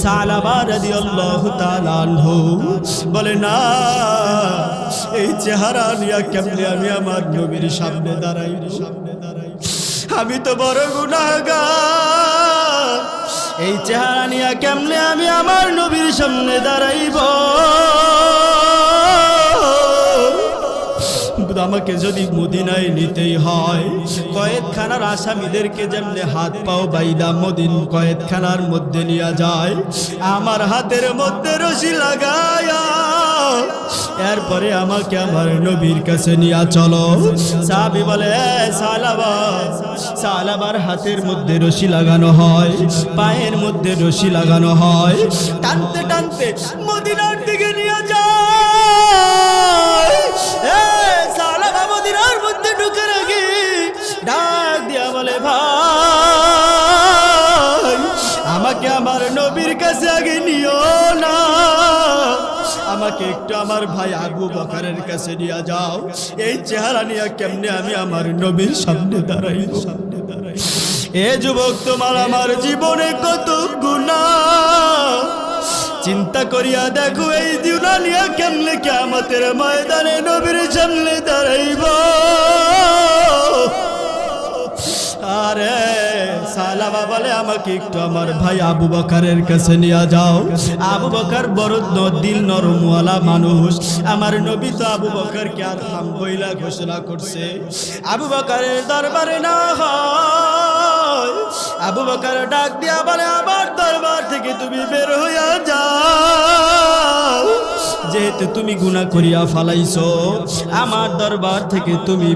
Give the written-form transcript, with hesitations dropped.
সালাবা রাদিয়াল্লাহু তাআলা আনহু বলে, না এই চেহারা নিয়ে কেমনে আমি আমার নবীর সামনে দাঁড়াইব? আমি তো বড় গুনাহগার, এই চেহারা নিয়ে কেমনে আমি আমার নবীর সামনে দাঁড়াইব? আমাকে যদি মদিনায় নিতেই হয়, কয়েদখানার আসামিদেরকে যেমনে হাত পাও বাইদা কয়েদখানার মধ্যে নিয়ে যায়, আমার হাতের মধ্যে রশি লাগায়া এরপরে আমাকে আমার নবীর কাছে নিয়ে চলো। সাহাবী বলে, সালাবার হাতের মধ্যে রশি লাগানো হয়, পায়ের মধ্যে রশি লাগানো হয়, টানতে টানতে মদিনার দিকে নিয়ে যায়। সালাবা মদিনার মধ্যে ঢুকে রাখি, ডাক দিয়া বলে, ভাই আমাকে আমার নবীর কাছে আগে নিও না, আমাকে একটু আমার ভাই আবু বকরের কাছে নিয়ে যাও। এই চেহারা নিয়ে কেমনে আমি আমার নবীর সামনে দাঁড়াইব? এ যুবক, তোমার আমার জীবনে কত গুনাহ, চিন্তা করিয়া দেখো এই গুনাহ নিয়ে কেমনে কিয়ামতের ময়দানে নবীর সামনে দাঁড়াইব। আরে সালাবা বলে, আমাকে একটু আমার ভাই আবু বকরের কাছে নিয়ে যাও। আবু বকর বড় দিল নরমওয়ালা মানুষ, আমার নবী তো আবু বকরকে আর হাম বইলা ঘোষণা করছে, আবু বকরের দরবারে না হয়। আবু বকর ডাক দিয়া বলে, আমার দরবার থেকে তুমি বের হইয়া যাও, যেহেতু তুমি গুনাহ করিয়া ফালাইছো, আমার দরবার থেকে তুমি